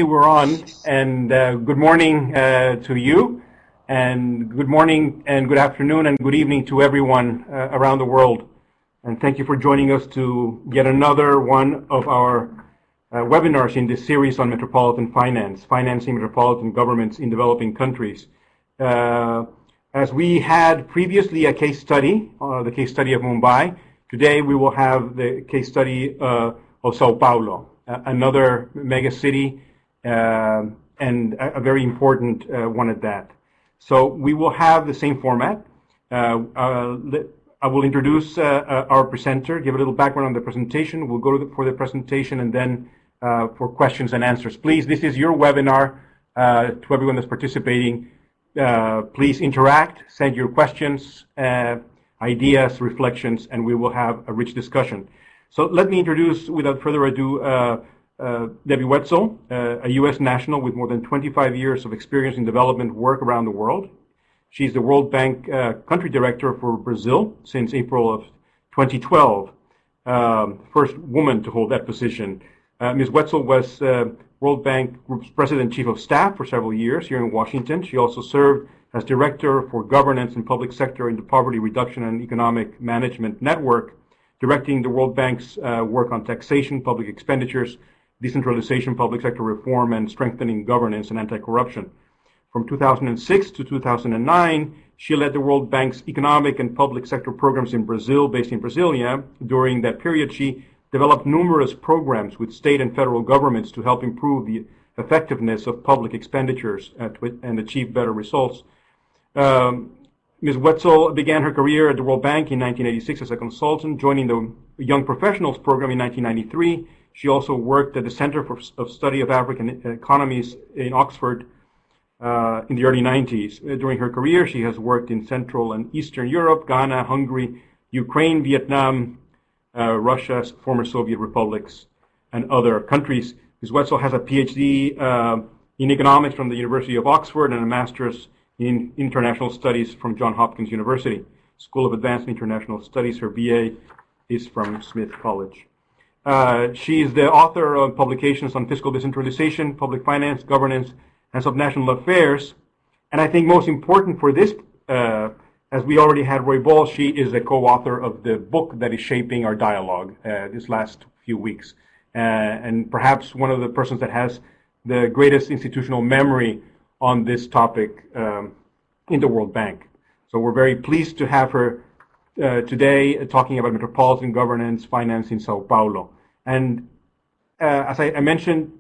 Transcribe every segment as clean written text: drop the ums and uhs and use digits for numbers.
We're on, and good morning to you, and good morning and good afternoon and good evening to everyone around the world. And thank you for joining us to yet another one of our webinars in this series on metropolitan finance, financing metropolitan governments in developing countries. As we had previously a case study, the case study of Mumbai, today we will have the case study of Sao Paulo, another mega city, and a very important one at that. So we will have the same format. I will introduce our presenter, give a little background on the presentation. We'll go for the presentation and then for questions and answers. Please, this is your webinar to everyone that's participating. Please interact, send your questions, ideas, reflections, and we will have a rich discussion. So let me introduce, without further ado, Debbie Wetzel, a U.S. national with more than 25 years of experience in development work around the world. She's the World Bank Country Director for Brazil since April of 2012, first woman to hold that position. Ms. Wetzel was World Bank Group's President Chief of Staff for several years here in Washington. She also served as Director for Governance and Public Sector in the Poverty Reduction and Economic Management Network, directing the World Bank's work on taxation, public expenditures, decentralization, public sector reform, and strengthening governance and anti-corruption. From 2006 to 2009, she led the World Bank's economic and public sector programs in Brazil, based in Brasilia. During that period, she developed numerous programs with state and federal governments to help improve the effectiveness of public expenditures and achieve better results. Ms. Wetzel began her career at the World Bank in 1986 as a consultant, joining the Young Professionals Program in 1993. She also worked at the Center of Study of African Economies in Oxford in the early 90s. During her career, she has worked in Central and Eastern Europe, Ghana, Hungary, Ukraine, Vietnam, Russia, former Soviet republics, and other countries. Ms. Wetzel has a PhD in economics from the University of Oxford and a master's in international studies from Johns Hopkins University School of Advanced International Studies. Her BA is from Smith College. She is the author of publications on fiscal decentralization, public finance, governance, and subnational affairs. And I think most important for this, as we already had Roy Ball, she is a co-author of the book that is shaping our dialogue this last few weeks. And perhaps one of the persons that has the greatest institutional memory on this topic in the World Bank. So we're very pleased to have her today talking about metropolitan governance, finance in Sao Paulo. And as I mentioned,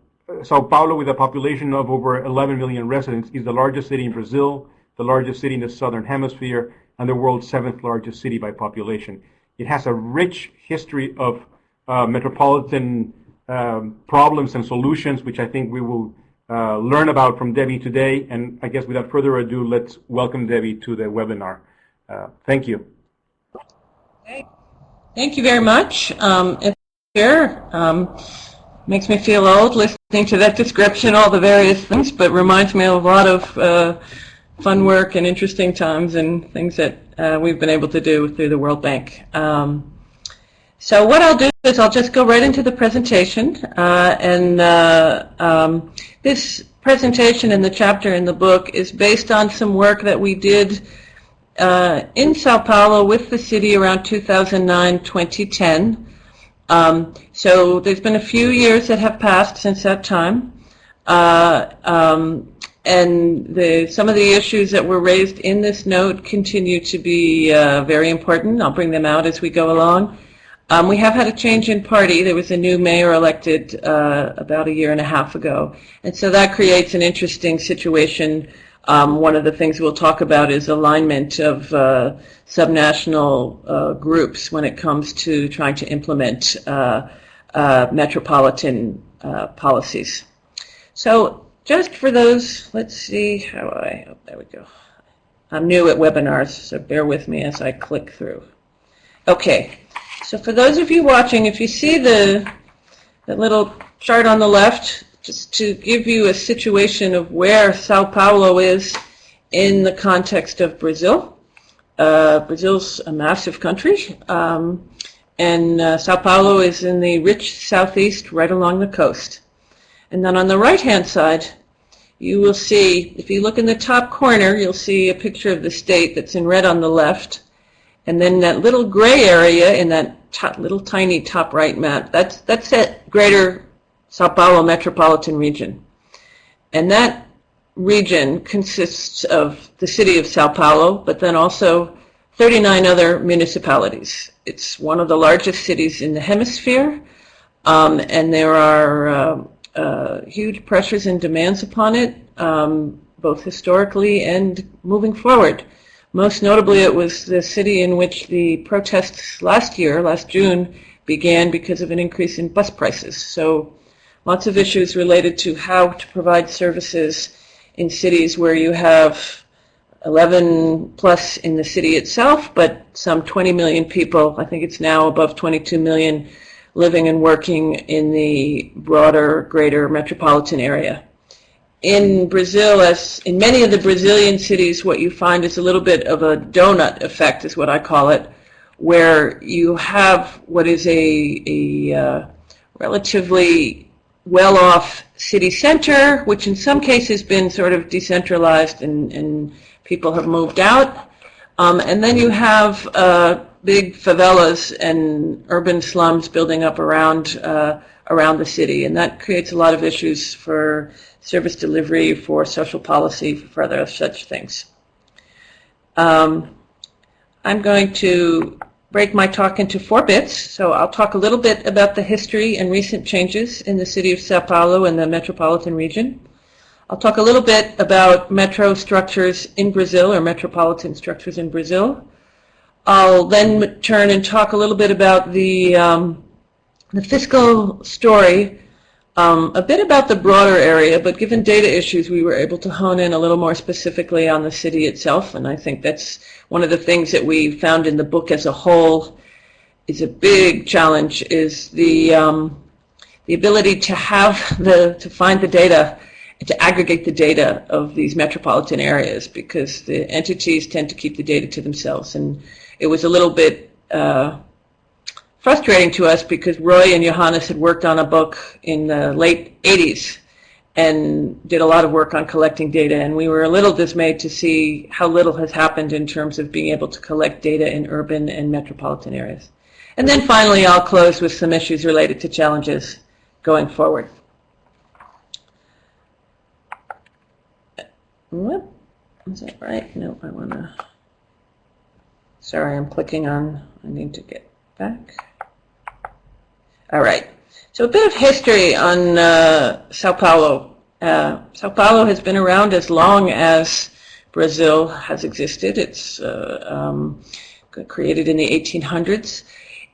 Sao Paulo, with a population of over 11 million residents, is the largest city in Brazil, the largest city in the Southern Hemisphere, and the world's 7th largest city by population. It has a rich history of metropolitan problems and solutions, which I think we will learn about from Debbie today. And I guess without further ado, let's welcome Debbie to the webinar. Thank you. Thank you very much. Makes me feel old listening to that description, all the various things, but reminds me of a lot of fun work and interesting times and things that we've been able to do through the World Bank. So what I'll do is I'll just go right into the presentation. This presentation in the chapter in the book is based on some work that we did in Sao Paulo with the city around 2009-2010. So there's been a few years that have passed since that time. And some of the issues that were raised in this note continue to be very important. I'll bring them out as we go along. We have had a change in party. There was a new mayor elected about a year and a half ago. And so that creates an interesting situation. One of the things we'll talk about is alignment of subnational groups when it comes to trying to implement metropolitan policies. So just for those, let's see how there we go. I'm new at webinars, so bear with me as I click through. Okay, so for those of you watching, if you see the little chart on the left, just to give you a situation of where Sao Paulo is in the context of Brazil. Brazil's a massive country, and Sao Paulo is in the rich southeast right along the coast. And then on the right-hand side, you will see, if you look in the top corner, you'll see a picture of the state that's in red on the left. And then that little gray area in that little tiny top right map, that's that greater Sao Paulo Metropolitan Region. And that region consists of the city of Sao Paulo, but then also 39 other municipalities. It's one of the largest cities in the hemisphere, and there are huge pressures and demands upon it, both historically and moving forward. Most notably, it was the city in which the protests last June, began because of an increase in bus prices. So lots of issues related to how to provide services in cities where you have 11 plus in the city itself, but some 20 million people, I think it's now above 22 million, living and working in the broader, greater metropolitan area. In Brazil, as in many of the Brazilian cities, what you find is a little bit of a donut effect, is what I call it, where you have what is a relatively well-off city center, which in some cases has been sort of decentralized and people have moved out. And then you have big favelas and urban slums building up around the city, and that creates a lot of issues for service delivery, for social policy, for other such things. I'm going to break my talk into 4 bits, so I'll talk a little bit about the history and recent changes in the city of Sao Paulo and the metropolitan region. I'll talk a little bit about metro structures in Brazil, or metropolitan structures in Brazil. I'll then turn and talk a little bit about the FIScal story, a bit about the broader area, but given data issues, we were able to hone in a little more specifically on the city itself, and I think that's one of the things that we found in the book as a whole is a big challenge, is the ability to find the data, to aggregate the data of these metropolitan areas, because the entities tend to keep the data to themselves. And it was a little bit frustrating to us because Roy and Johannes had worked on a book in the late 80s and did a lot of work on collecting data, and we were a little dismayed to see how little has happened in terms of being able to collect data in urban and metropolitan areas. And then finally, I'll close with some issues related to challenges going forward. Whoop. Is that right? No, I want to... Sorry, I'm clicking on... I need to get back. All right. So a bit of history on Sao Paulo. Sao Paulo has been around as long as Brazil has existed. It's created in the 1800s.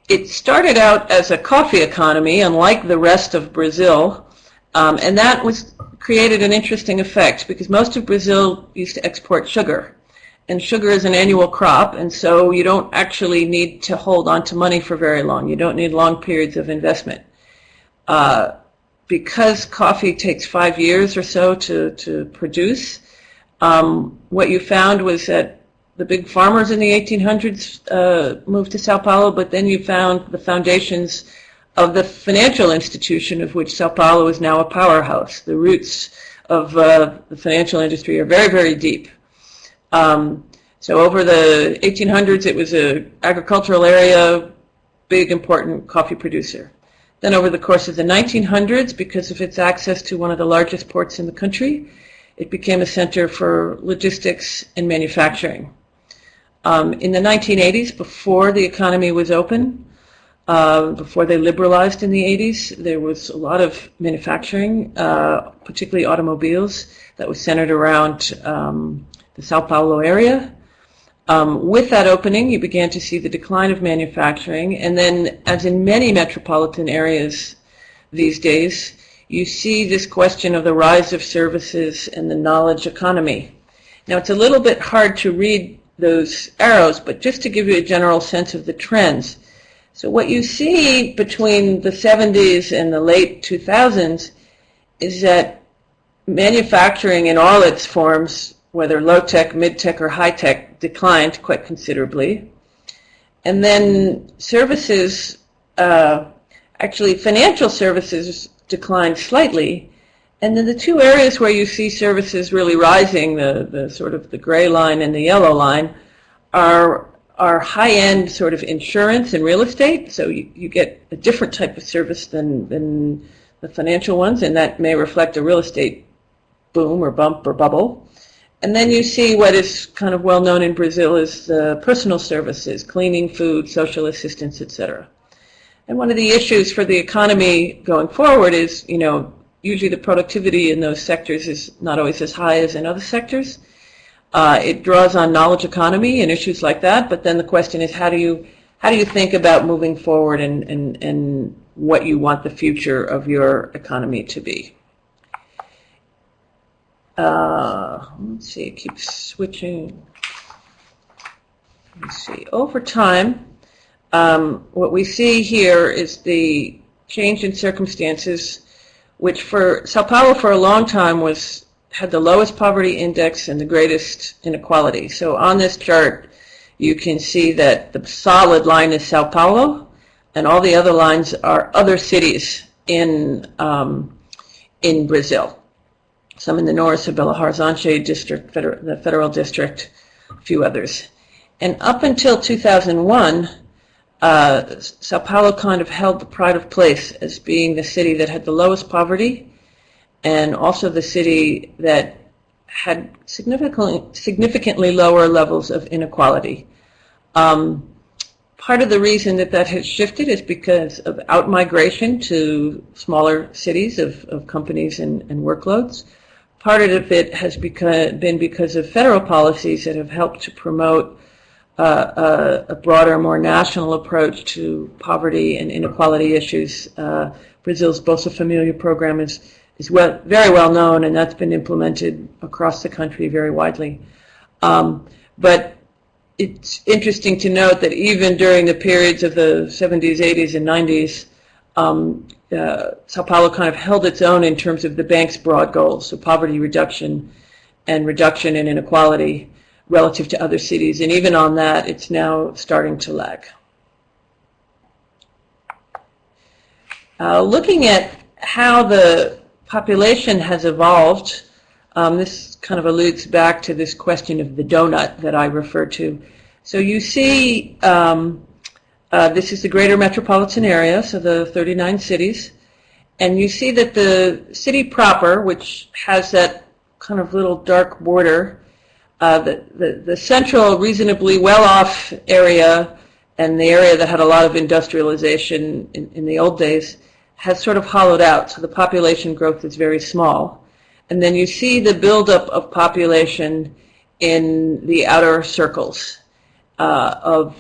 It started out as a coffee economy, unlike the rest of Brazil, and that created an interesting effect because most of Brazil used to export sugar. And sugar is an annual crop, and so you don't actually need to hold on to money for very long. You don't need long periods of investment. Because coffee takes 5 years or so to produce, what you found was that the big farmers in the 1800s moved to Sao Paulo, but then you found the foundations of the financial institution of which Sao Paulo is now a powerhouse. The roots of the financial industry are very, very deep. So over the 1800s, it was an agricultural area, big, important coffee producer. Then over the course of the 1900s, because of its access to one of the largest ports in the country, it became a center for logistics and manufacturing. In the 1980s, before the economy was open, before they liberalized in the 80s, there was a lot of manufacturing, particularly automobiles, that was centered around the Sao Paulo area. With that opening, you began to see the decline of manufacturing, and then, as in many metropolitan areas these days, you see this question of the rise of services and the knowledge economy. Now, it's a little bit hard to read those arrows, but just to give you a general sense of the trends. So what you see between the 70s and the late 2000s is that manufacturing in all its forms, whether low-tech, mid-tech, or high-tech, declined quite considerably. And then services, actually financial services declined slightly, And then the two areas where you see services really rising, the sort of the gray line and the yellow line, are high-end sort of insurance and real estate. So you get a different type of service than the financial ones, and that may reflect a real estate boom or bump or bubble. And then you see what is kind of well known in Brazil as personal services, cleaning, food, social assistance, etc. And one of the issues for the economy going forward is, usually the productivity in those sectors is not always as high as in other sectors. It draws on knowledge economy and issues like that, but then the question is how do you think about moving forward and what you want the future of your economy to be? Let's see, it keeps switching. Let's see. Over time, what we see here is the change in circumstances, which for Sao Paulo for a long time had the lowest poverty index and the greatest inequality. So on this chart, you can see that the solid line is Sao Paulo, and all the other lines are other cities in Brazil. Some in the north, Belo Horizonte district, the federal district, a few others. And up until 2001, Sao Paulo kind of held the pride of place as being the city that had the lowest poverty and also the city that had significantly lower levels of inequality. Part of the reason that has shifted is because of out-migration to smaller cities of companies and workloads. Part of it has been because of federal policies that have helped to promote a broader, more national approach to poverty and inequality issues. Brazil's Bolsa Familia program is very well known, and that's been implemented across the country very widely. But it's interesting to note that even during the periods of the 70s, 80s, and 90s, Sao Paulo kind of held its own in terms of the bank's broad goals, so poverty reduction and reduction in inequality relative to other cities. And even on that, it's now starting to lag. Looking at how the population has evolved, this kind of alludes back to this question of the donut that I referred to. So you see, this is the greater metropolitan area, so the 39 cities, and you see that the city proper, which has that kind of little dark border, the central, reasonably well-off area and the area that had a lot of industrialization in the old days has sort of hollowed out, so the population growth is very small. And then you see the buildup of population in the outer circles of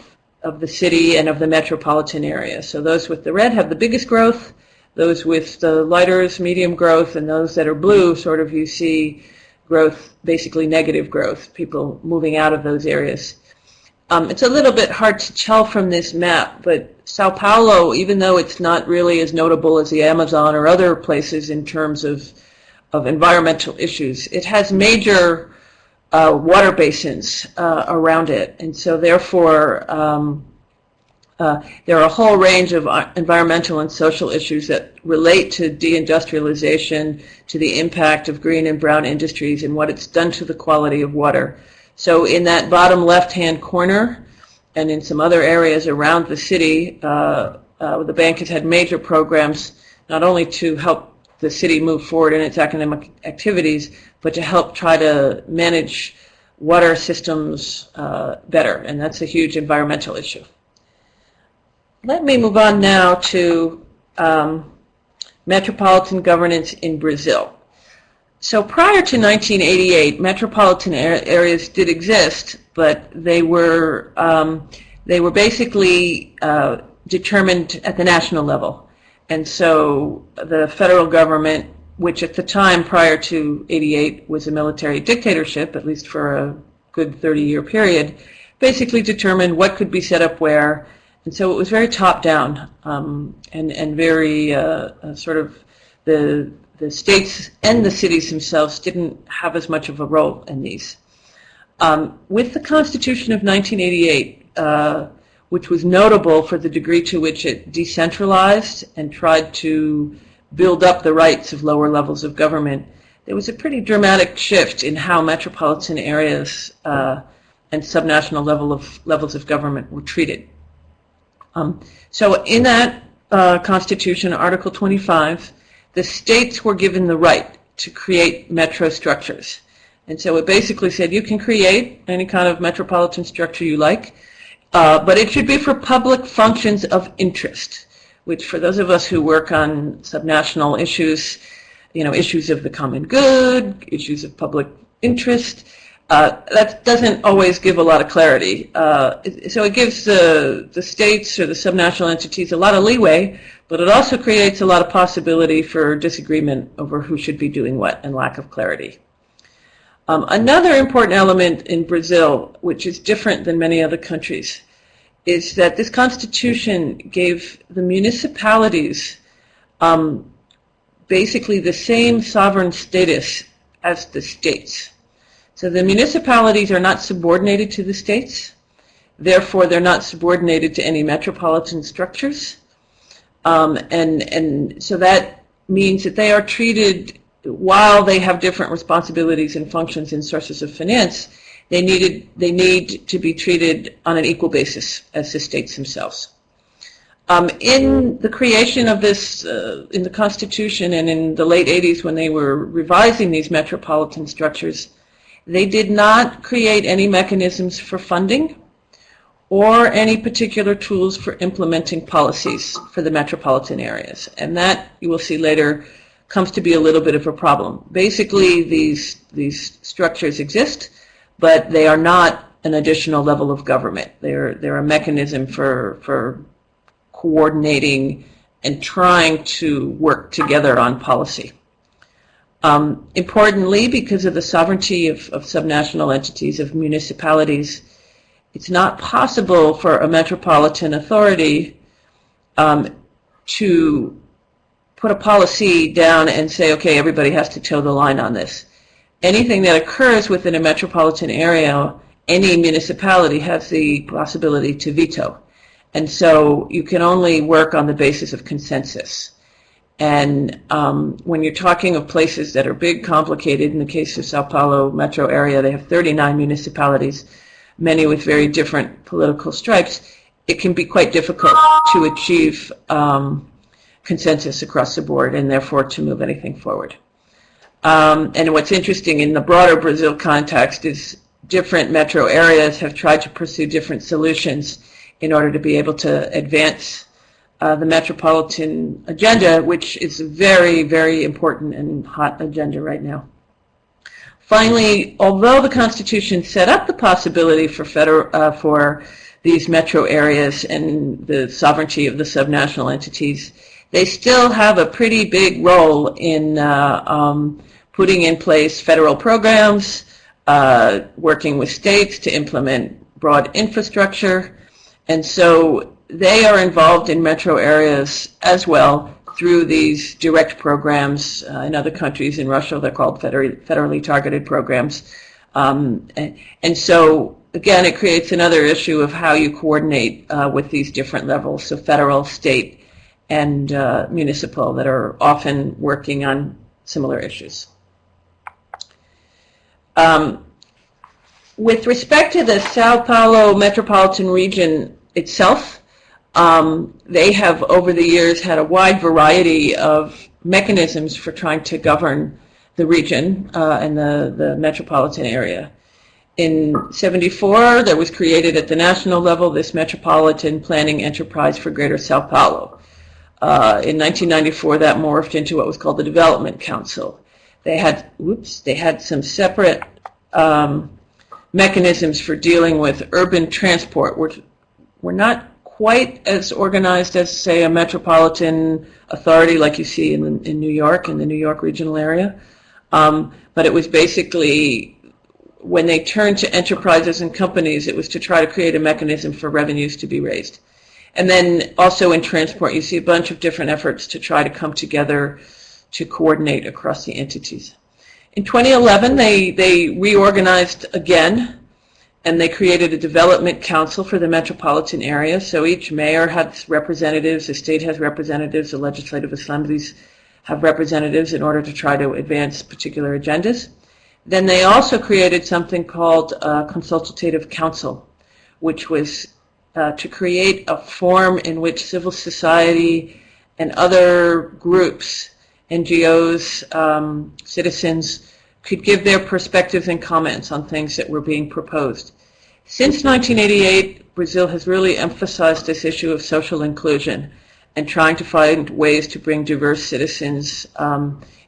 the city and of the metropolitan area. So those with the red have the biggest growth, those with the lighters, medium growth, and those that are blue, sort of you see growth, basically negative growth, people moving out of those areas. It's a little bit hard to tell from this map, but Sao Paulo, even though it's not really as notable as the Amazon or other places in terms of environmental issues, it has major water basins around it, and so therefore there are a whole range of environmental and social issues that relate to deindustrialization, to the impact of green and brown industries and what it's done to the quality of water. So in that bottom left-hand corner and in some other areas around the city, the bank has had major programs not only to help the city move forward in its academic activities, but to help try to manage water systems better, and that's a huge environmental issue. Let me move on now to metropolitan governance in Brazil. So prior to 1988, metropolitan areas did exist, but they were basically determined at the national level. And so the federal government, which at the time prior to 88 was a military dictatorship, at least for a good 30-year period, basically determined what could be set up where. And so it was very top-down and very sort of the states and the cities themselves didn't have as much of a role in these. With the Constitution of 1988, which was notable for the degree to which it decentralized and tried to build up the rights of lower levels of government, there was a pretty dramatic shift in how metropolitan areas and subnational levels of government were treated. So in that Constitution, Article 25, the states were given the right to create metro structures. And so it basically said you can create any kind of metropolitan structure you like, but it should be for public functions of interest, which for those of us who work on subnational issues, issues of the common good, issues of public interest, that doesn't always give a lot of clarity. So it gives the states or the subnational entities a lot of leeway, but it also creates a lot of possibility for disagreement over who should be doing what and lack of clarity. Another important element in Brazil, which is different than many other countries, is that this constitution gave the municipalities basically the same sovereign status as the states. So the municipalities are not subordinated to the states. Therefore, they're not subordinated to any metropolitan structures. And so that means that they are treated, while they have different responsibilities and functions and sources of finance, they need to be treated on an equal basis as the states themselves. In the creation of this, in the Constitution and in the late 80s when they were revising these metropolitan structures, they did not create any mechanisms for funding or any particular tools for implementing policies for the metropolitan areas. And that, you will see later, comes to be a little bit of a problem. Basically, these structures exist, but they are not an additional level of government. They're a mechanism for coordinating and trying to work together on policy. Importantly, because of the sovereignty of subnational entities, of municipalities, it's not possible for a metropolitan authority to put a policy down and say, okay, everybody has to toe the line on this. Anything that occurs within a metropolitan area, any municipality has the possibility to veto. And so you can only work on the basis of consensus. And when you're talking of places that are big, complicated, in the case of Sao Paulo metro area, they have 39 municipalities, many with very different political stripes, it can be quite difficult to achieve consensus across the board and therefore to move anything forward. And what's interesting in the broader Brazil context is different metro areas have tried to pursue different solutions in order to be able to advance the metropolitan agenda, which is a very, very important and hot agenda right now. Finally, although the Constitution set up the possibility for these metro areas and the sovereignty of the subnational entities, they still have a pretty big role in putting in place federal programs, working with states to implement broad infrastructure, and so they are involved in metro areas as well through these direct programs. In other countries, in Russia, they're called federally targeted programs. And so, again, it creates another issue of how you coordinate with these different levels, so federal, state, and municipal, that are often working on similar issues. With respect to the Sao Paulo Metropolitan Region itself, they have over the years had a wide variety of mechanisms for trying to govern the region and the metropolitan area. In '74, there was created at the national level this Metropolitan Planning Enterprise for Greater Sao Paulo. In 1994, that morphed into what was called the Development Council. They had some separate mechanisms for dealing with urban transport, which were not quite as organized as, say, a metropolitan authority like you see in New York, in the New York regional area. But it was basically, when they turned to enterprises and companies, it was to try to create a mechanism for revenues to be raised. And then also in transport, you see a bunch of different efforts to try to come together to coordinate across the entities. In 2011, they reorganized again, and they created a development council for the metropolitan area. So each mayor has representatives, the state has representatives, the legislative assemblies have representatives in order to try to advance particular agendas. Then they also created something called a consultative council, which was to create a forum in which civil society and other groups, NGOs, citizens, could give their perspectives and comments on things that were being proposed. Since 1988, Brazil has really emphasized this issue of social inclusion and trying to find ways to bring diverse citizens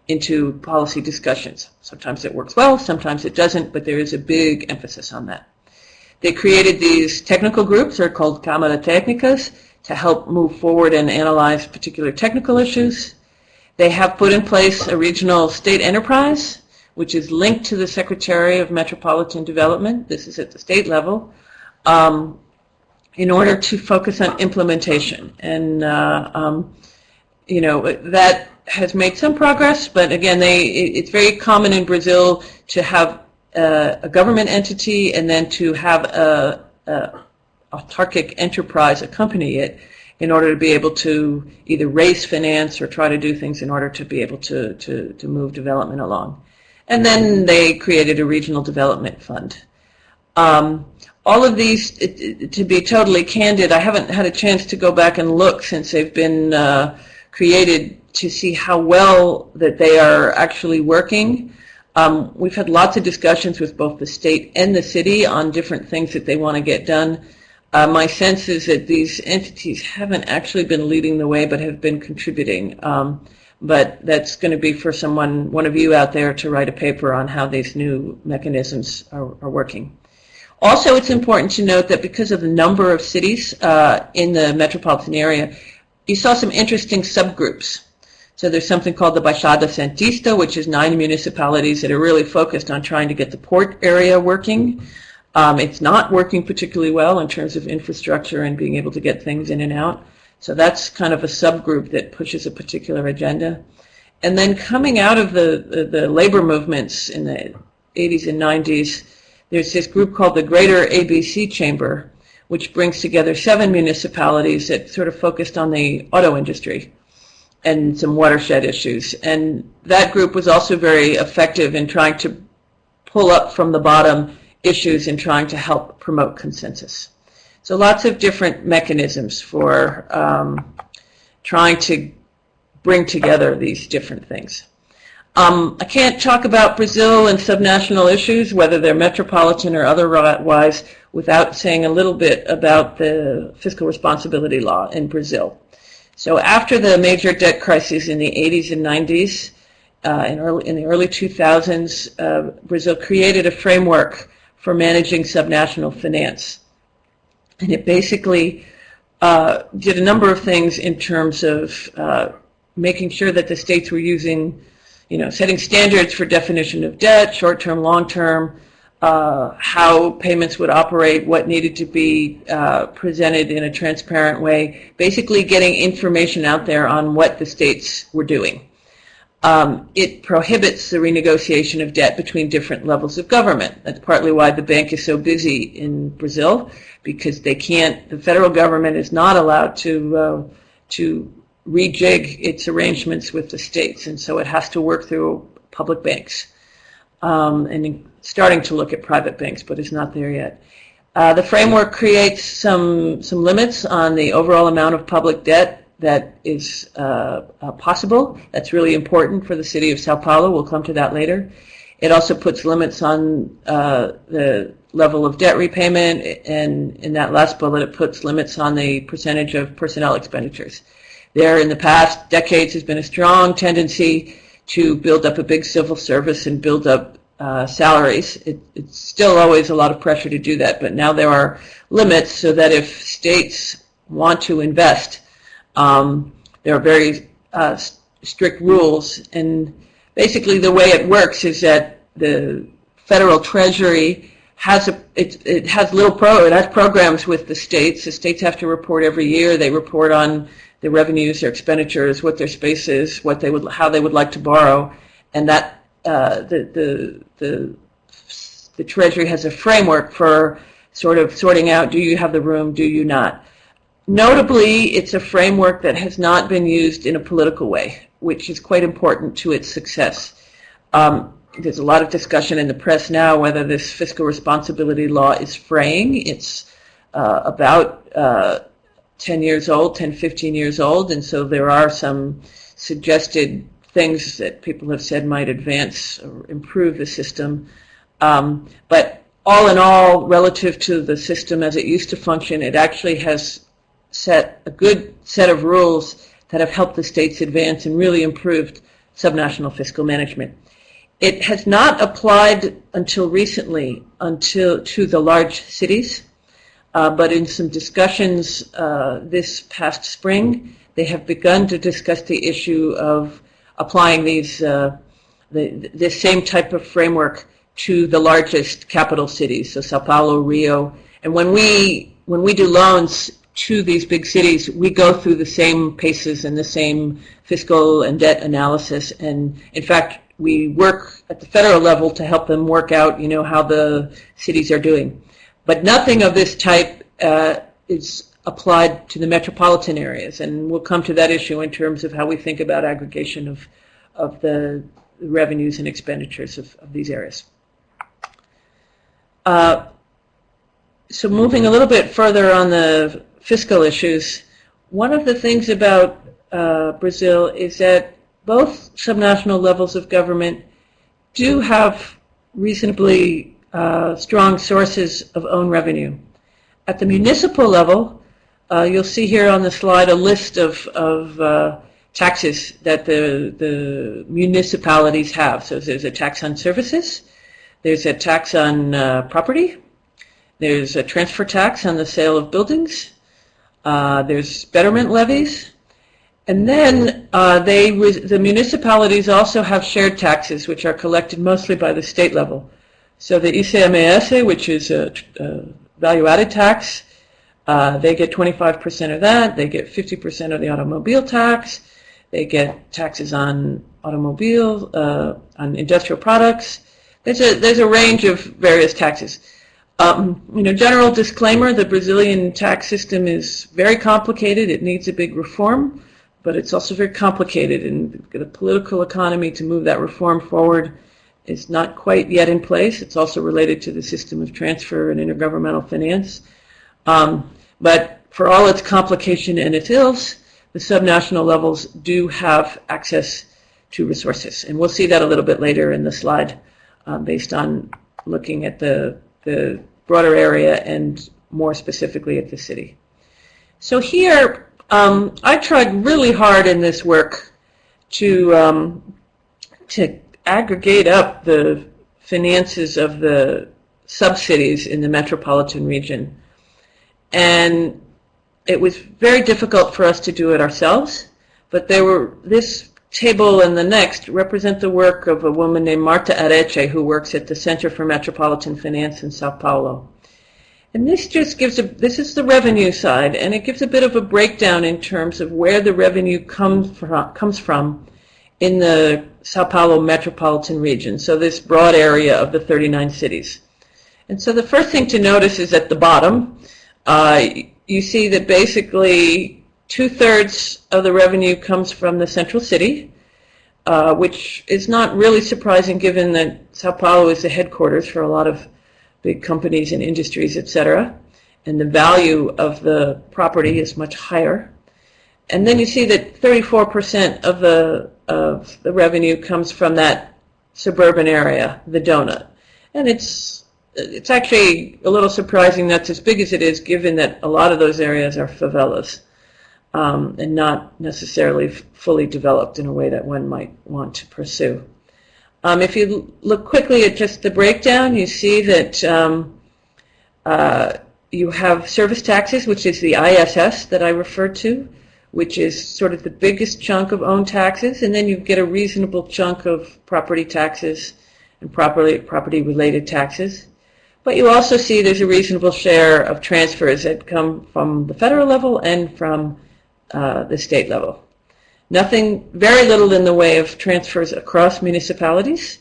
into policy discussions. Sometimes it works well, sometimes it doesn't, but there is a big emphasis on that. They created these technical groups, they're called Câmara Técnicas, to help move forward and analyze particular technical issues. They have put in place a regional state enterprise, which is linked to the Secretary of Metropolitan Development. This is at the state level, in order to focus on implementation. And, that has made some progress, but again, it's very common in Brazil to have a government entity and then to have a autarkic enterprise accompany it in order to be able to either raise finance or try to do things in order to be able to move development along. And then they created a regional development fund. All of these, to be totally candid, I haven't had a chance to go back and look since they've been created to see how well that they are actually working. We've had lots of discussions with both the state and the city on different things that they want to get done. My sense is that these entities haven't actually been leading the way, but have been contributing. But that's going to be for one of you out there to write a paper on how these new mechanisms are working. Also, it's important to note that because of the number of cities in the metropolitan area, you saw some interesting subgroups. So there's something called the Baixada Santista, which is 9 municipalities that are really focused on trying to get the port area working. It's not working particularly well in terms of infrastructure and being able to get things in and out. So that's kind of a subgroup that pushes a particular agenda. And then coming out of the labor movements in the 80s and 90s, there's this group called the Greater ABC Chamber, which brings together 7 municipalities that sort of focused on the auto industry and some watershed issues. And that group was also very effective in trying to pull up from the bottom issues and trying to help promote consensus. So lots of different mechanisms for trying to bring together these different things. I can't talk about Brazil and subnational issues, whether they're metropolitan or otherwise, without saying a little bit about the fiscal responsibility law in Brazil. So after the major debt crises in the 80s and 90s, in the early 2000s, Brazil created a framework for managing subnational finance. And it basically did a number of things in terms of making sure that the states were using, setting standards for definition of debt, short-term, long-term, how payments would operate, what needed to be presented in a transparent way, basically getting information out there on what the states were doing. It prohibits the renegotiation of debt between different levels of government. That's partly why the bank is so busy in Brazil, because the federal government is not allowed to rejig its arrangements with the states, and so it has to work through public banks. And starting to look at private banks, but it's not there yet. The framework creates some limits on the overall amount of public debt that is possible. That's really important for the city of Sao Paulo. We'll come to that later. It also puts limits on the level of debt repayment, and in that last bullet it puts limits on the percentage of personnel expenditures. There in the past decades has been a strong tendency to build up a big civil service and build up salaries. It's still always a lot of pressure to do that, but now there are limits so that if states want to invest, there are very strict rules. And basically the way it works is that the federal treasury has it has programs with the states. The states have to report every year. They report on their revenues, their expenditures, what their space is, how they would like to borrow, and that the Treasury has a framework for sort of sorting out: do you have the room? Do you not? Notably, it's a framework that has not been used in a political way, which is quite important to its success. There's a lot of discussion in the press now whether this fiscal responsibility law is fraying. It's about 10 years old, 10, 15 years old, and so there are some suggested things that people have said might advance or improve the system. But all in all, relative to the system as it used to function, it actually has set a good set of rules that have helped the states advance and really improved subnational fiscal management. It has not applied until recently to the large cities, but in some discussions this past spring, they have begun to discuss the issue of applying this same type of framework to the largest capital cities, so Sao Paulo, Rio. And when we do loans to these big cities, we go through the same paces and the same fiscal and debt analysis. And in fact, we work at the federal level to help them work out, how the cities are doing. But nothing of this type is applied to the metropolitan areas, and we'll come to that issue in terms of how we think about aggregation of the revenues and expenditures of these areas. So moving a little bit further on the fiscal issues, one of the things about Brazil is that both subnational levels of government do have reasonably strong sources of own revenue. At the municipal level, you'll see here on the slide a list of taxes that the municipalities have. So there's a tax on services, there's a tax on property, there's a transfer tax on the sale of buildings, there's betterment levies, and then the municipalities also have shared taxes, which are collected mostly by the state level. So the ICMS, which is a value-added tax, they get 25% of that. They get 50% of the automobile tax. They get taxes on automobile, on industrial products. There's a range of various taxes. General disclaimer: the Brazilian tax system is very complicated. It needs a big reform, but it's also very complicated, and the political economy to move that reform forward is not quite yet in place. It's also related to the system of transfer and intergovernmental finance. But for all its complication and its ills, the subnational levels do have access to resources. And we'll see that a little bit later in the slide based on looking at the broader area and more specifically at the city. So here, I tried really hard in this work to aggregate up the finances of the sub-cities in the metropolitan region. And it was very difficult for us to do it ourselves, but this table and the next represent the work of a woman named Marta Areche, who works at the Center for Metropolitan Finance in Sao Paulo. And this just this is the revenue side, and it gives a bit of a breakdown in terms of where the revenue comes from in the Sao Paulo Metropolitan Region, so this broad area of the 39 cities. And so the first thing to notice is at the bottom, you see that basically 2/3 of the revenue comes from the central city, which is not really surprising given that Sao Paulo is the headquarters for a lot of big companies and industries, etc., and the value of the property is much higher. And then you see that 34% of the revenue comes from that suburban area, the donut. And it's actually a little surprising that's as big as it is, given that a lot of those areas are favelas and not necessarily fully developed in a way that one might want to pursue. If you look quickly at just the breakdown, you see that you have service taxes, which is the ISS that I referred to, which is sort of the biggest chunk of own taxes, and then you get a reasonable chunk of property taxes and property-related taxes. But you also see there's a reasonable share of transfers that come from the federal level and from the state level. Very little in the way of transfers across municipalities,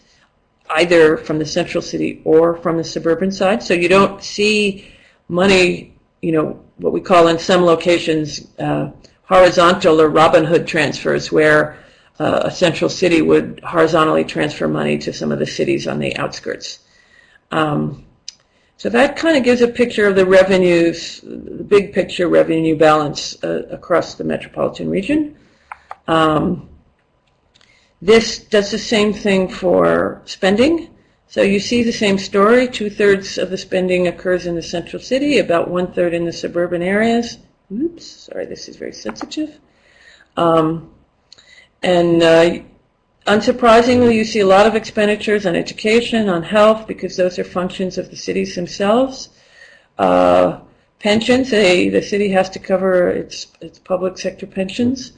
either from the central city or from the suburban side. So you don't see money, what we call in some locations horizontal or Robin Hood transfers, where a central city would horizontally transfer money to some of the cities on the outskirts. So that kind of gives a picture of the revenues, the big picture revenue balance across the metropolitan region. This does the same thing for spending. So you see the same story. 2/3 of the spending occurs in the central city, about 1/3 in the suburban areas. Oops, sorry, this is very sensitive. Unsurprisingly, you see a lot of expenditures on education, on health, because those are functions of the cities themselves. Pensions, the city has to cover its public sector pensions.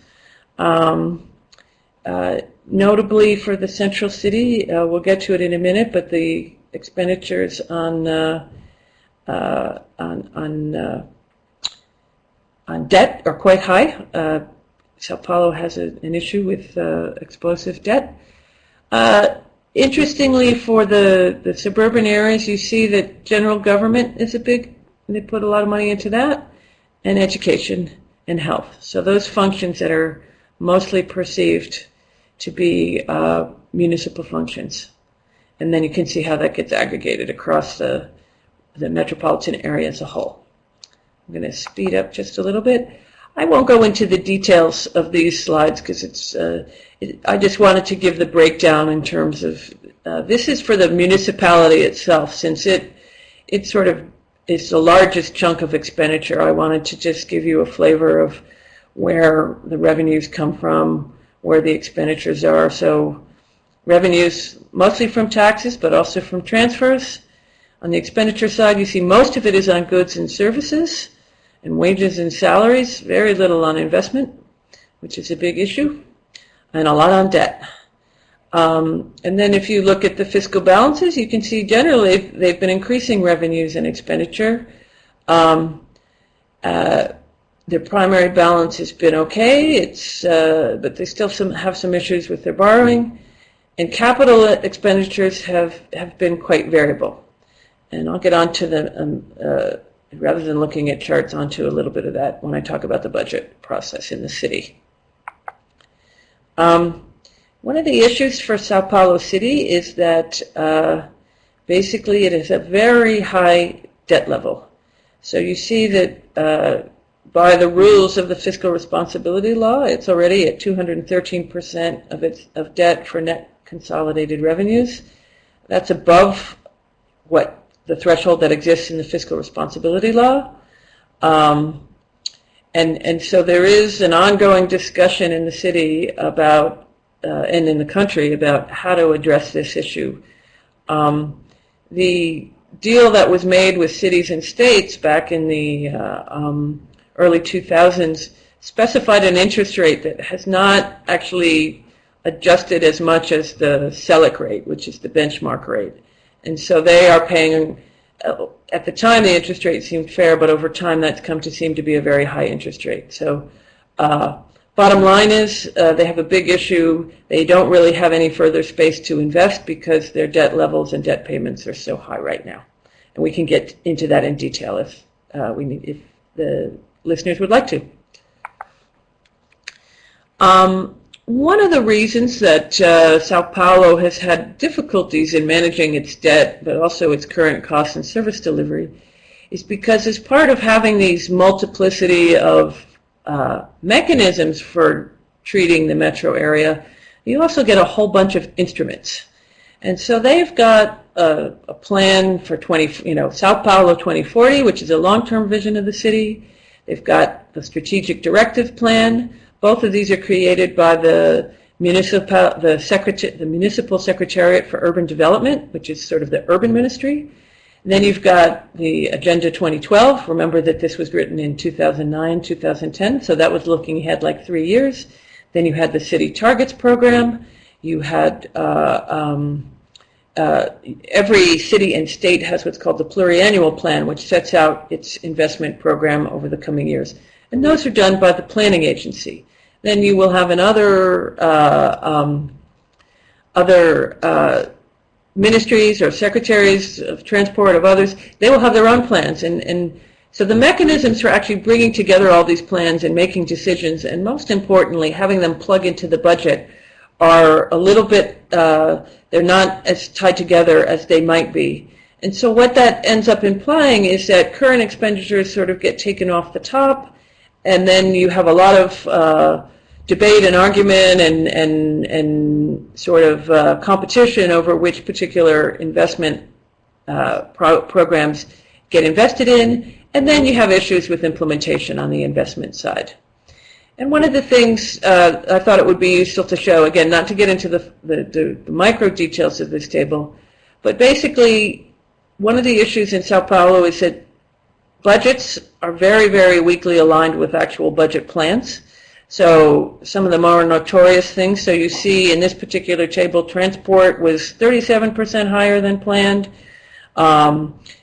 Notably for the central city, we'll get to it in a minute, but the expenditures on debt are quite high. Sao Paulo has an issue with explosive debt. Interestingly, for the suburban areas, you see that general government is they put a lot of money into that, and education and health. So those functions that are mostly perceived to be municipal functions. And then you can see how that gets aggregated across the metropolitan area as a whole. I'm going to speed up just a little bit. I won't go into the details of these slides because I just wanted to give the breakdown in terms of, this is for the municipality itself, since it sort of is the largest chunk of expenditure. I wanted to just give you a flavor of where the revenues come from, where the expenditures are. So revenues mostly from taxes, but also from transfers. On the expenditure side, you see most of it is on goods and services and wages and salaries, very little on investment, which is a big issue, and a lot on debt. And then if you look at the fiscal balances, you can see generally they've been increasing revenues and expenditure. Their primary balance has been okay, but they still have some issues with their borrowing. And capital expenditures have been quite variable. And I'll get onto the, rather than looking at charts, onto a little bit of that when I talk about the budget process in the city. One of the issues for Sao Paulo City is that basically it is a very high debt level. So you see that by the rules of the fiscal responsibility law, it's already at 213% of debt for net consolidated revenues. That's above what the threshold that exists in the fiscal responsibility law. And so there is an ongoing discussion in the city about, and in the country, about how to address this issue. The deal that was made with cities and states back in the early 2000s specified an interest rate that has not actually adjusted as much as the SELIC rate, which is the benchmark rate. And so they are paying, at the time the interest rate seemed fair, but over time that's come to seem to be a very high interest rate. So bottom line is they have a big issue. They don't really have any further space to invest because their debt levels and debt payments are so high right now. And we can get into that in detail if the listeners would like to. One of the reasons that Sao Paulo has had difficulties in managing its debt, but also its current cost and service delivery, is because as part of having these multiplicity of mechanisms for treating the metro area, you also get a whole bunch of instruments. And so they've got a plan for Sao Paulo 2040, which is a long-term vision of the city. They've got the strategic directive plan. Both of these are created by the Municipal Secretariat for Urban Development, which is sort of the urban ministry. And then you've got the Agenda 2012. Remember that this was written in 2009, 2010, so that was looking ahead like 3 years. Then you had the City Targets Program. You had every city and state has what's called the Pluriannual Plan, which sets out its investment program over the coming years. And those are done by the planning agency. Then you will have other ministries or secretaries of transport of others. They will have their own plans, and So the mechanisms for actually bringing together all these plans and making decisions, and most importantly, having them plug into the budget, are a little bit, they're not as tied together as they might be. And so what that ends up implying is that current expenditures sort of get taken off the top, and then you have a lot of debate and argument and sort of competition over which particular investment programs get invested in, and then you have issues with implementation on the investment side. And one of the things I thought it would be useful to show, again, not to get into the micro details of this table, but basically one of the issues in Sao Paulo is that budgets are very, very weakly aligned with actual budget plans. So some of the more notorious things, so you see in this particular table, transport was 37% higher than planned.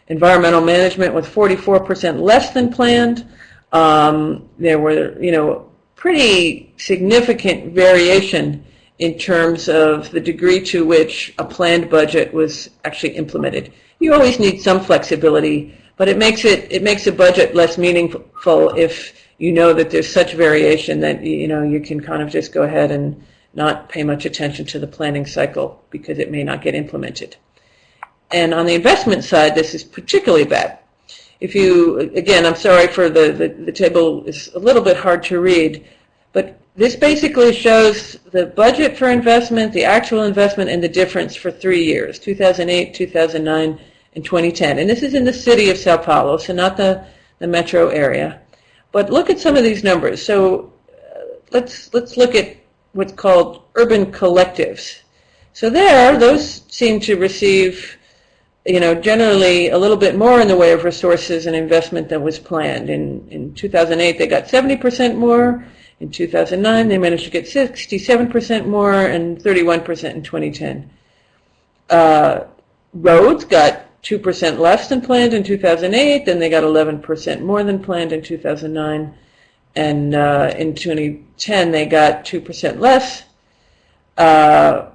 Environmental management was 44% less than planned. There were, pretty significant variation in terms of the degree to which a planned budget was actually implemented. You always need some flexibility, but it makes a budget less meaningful if you know that there's such variation that you can kind of just go ahead and not pay much attention to the planning cycle because it may not get implemented. And on the investment side, this is particularly bad. Again, I'm sorry for the table is a little bit hard to read, but this basically shows the budget for investment, the actual investment, and the difference for 3 years, 2008, 2009, and 2010. And this is in the city of Sao Paulo, so not the metro area. But look at some of these numbers. So let's look at what's called urban collectives. So those seem to receive generally a little bit more in the way of resources and investment than was planned. In 2008, they got 70% more. In 2009, they managed to get 67% more and 31% in 2010. Roads got 2% less than planned in 2008, then they got 11% more than planned in 2009, and in 2010, they got 2% less. And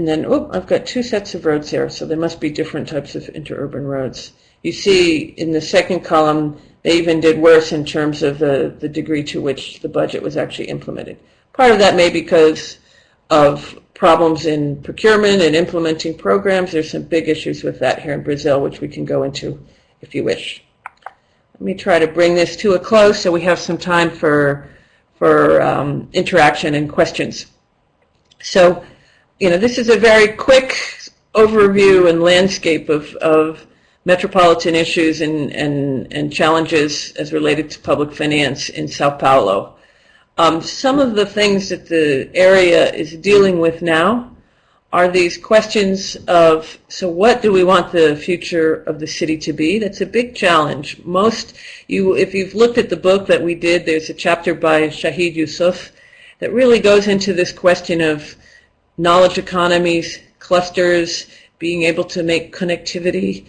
then, I've got two sets of roads here, so there must be different types of interurban roads. You see in the second column, they even did worse in terms of the degree to which the budget was actually implemented. Part of that may be because of problems in procurement and implementing programs. There's some big issues with that here in Brazil, which we can go into if you wish. Let me try to bring this to a close so we have some time for interaction and questions. So, this is a very quick overview and landscape of metropolitan issues and challenges as related to public finance in Sao Paulo. Some of the things that the area is dealing with now are these questions of, so what do we want the future of the city to be? That's a big challenge. If you've looked at the book that we did, there's a chapter by Shahid Yusuf that really goes into this question of knowledge economies, clusters, being able to make connectivity.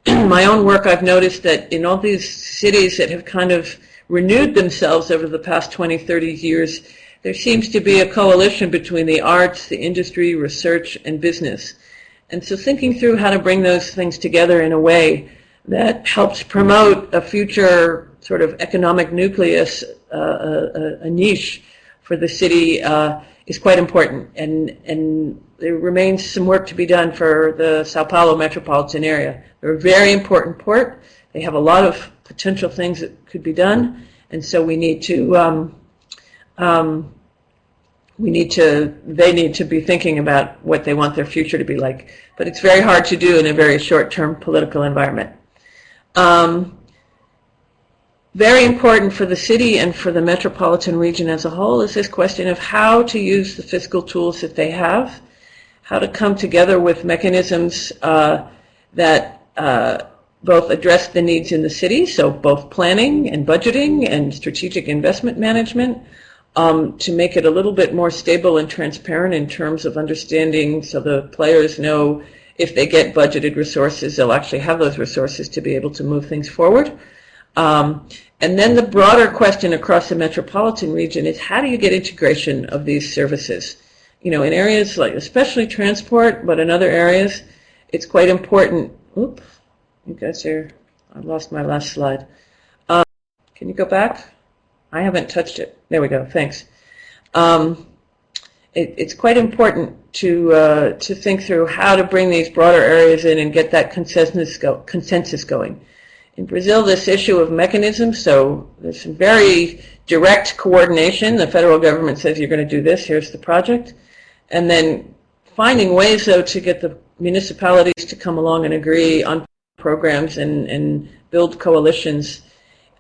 In my own work, I've noticed that in all these cities that have kind of renewed themselves over the past 20, 30 years, there seems to be a coalition between the arts, the industry, research, and business. And so thinking through how to bring those things together in a way that helps promote a future sort of economic nucleus, a niche for the city is quite important. And there remains some work to be done for the Sao Paulo metropolitan area. They're a very important port. They have a lot of potential things that could be done, and so they need to be thinking about what they want their future to be like. But it's very hard to do in a very short-term political environment. Very important for the city and for the metropolitan region as a whole is this question of how to use the fiscal tools that they have, how to come together with mechanisms that both address the needs in the city, so both planning and budgeting and strategic investment management, to make it a little bit more stable and transparent in terms of understanding, so the players know if they get budgeted resources, they'll actually have those resources to be able to move things forward. And then the broader question across the metropolitan region is how do you get integration of these services? In areas like especially transport, but in other areas, it's quite important. Oops, you guys are I lost my last slide. Can you go back? I haven't touched it. There we go. Thanks. It's quite important to think through how to bring these broader areas in and get that consensus going. In Brazil, this issue of mechanisms, so there's some very direct coordination. The federal government says you're going to do this, here's the project. And then finding ways, though, to get the municipalities to come along and agree on programs and build coalitions.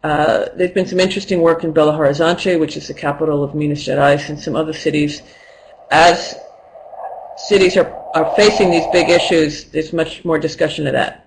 There's been some interesting work in Belo Horizonte, which is the capital of Minas Gerais, and some other cities. As cities are facing these big issues, there's much more discussion of that.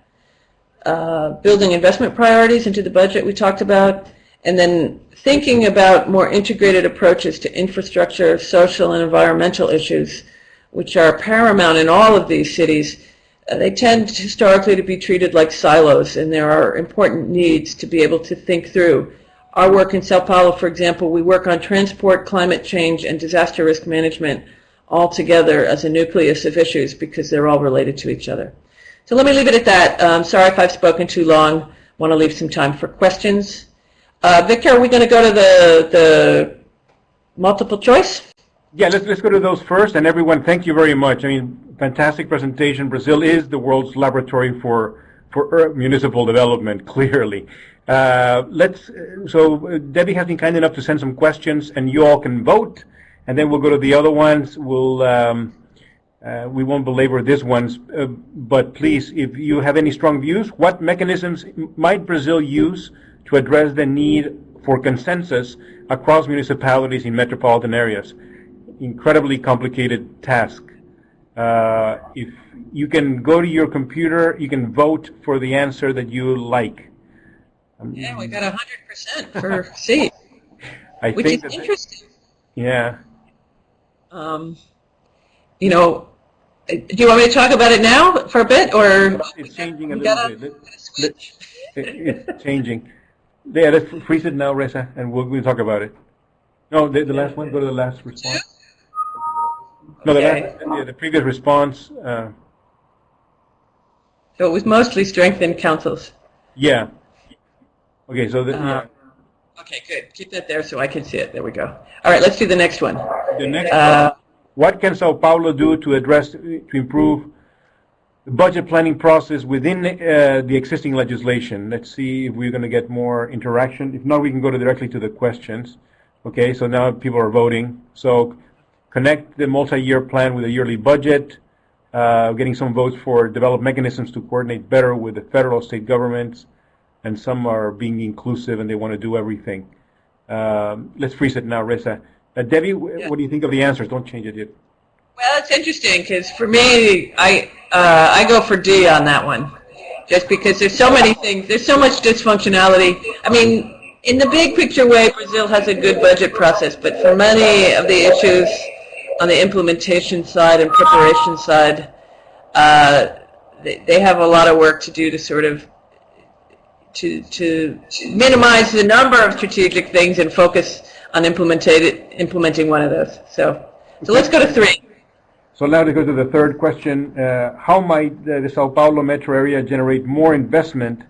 Building investment priorities into the budget we talked about, and then thinking about more integrated approaches to infrastructure, social and environmental issues, which are paramount in all of these cities. They tend historically to be treated like silos, and there are important needs to be able to think through. Our work in Sao Paulo, for example, we work on transport, climate change, and disaster risk management all together as a nucleus of issues because they're all related to each other. So let me leave it at that. Sorry if I've spoken too long. Want to leave some time for questions. Victor, are we going to go to the multiple choice? Yeah, let's go to those first. And everyone, thank you very much. I mean, fantastic presentation. Brazil is the world's laboratory for municipal development, clearly. So Debbie has been kind enough to send some questions, and you all can vote, and then we'll go to the other ones. We won't belabor these ones, but please, if you have any strong views, what mechanisms might Brazil use to address the need for consensus across municipalities in metropolitan areas? Incredibly complicated task. If you can go to your computer, you can vote for the answer that you like. Yeah, we got 100% for C, which is interesting. Yeah. You know, do you want me to talk about it now for a bit, or it's changing a little bit? It's changing. Yeah, let's freeze it now, Reza, and we'll talk about it. No, the last one. Go to the last response. No, the previous response. So it was mostly strengthened councils. Yeah. Okay, so yeah. Okay, good. Keep that there so I can see it. There we go. All right, let's do the next one. The next what can Sao Paulo do to improve the budget planning process within the existing legislation? Let's see if we're going to get more interaction. If not, we can go directly to the questions. Okay, so now people are voting. So connect the multi-year plan with a yearly budget, getting some votes for develop mechanisms to coordinate better with the federal state governments, and some are being inclusive and they want to do everything. Let's freeze it now, Reza. Debbie, what do you think of the answers? Don't change it yet. Well, it's interesting because for me, I go for D on that one, just because there's so many things, there's so much dysfunctionality. I mean, in the big picture way, Brazil has a good budget process, but for many of the issues on the implementation side and preparation side, they have a lot of work to do to sort of to minimize the number of strategic things and focus on implementing one of those. So let's go to 3. So now to go to the third question, how might the Sao Paulo metro area generate more investment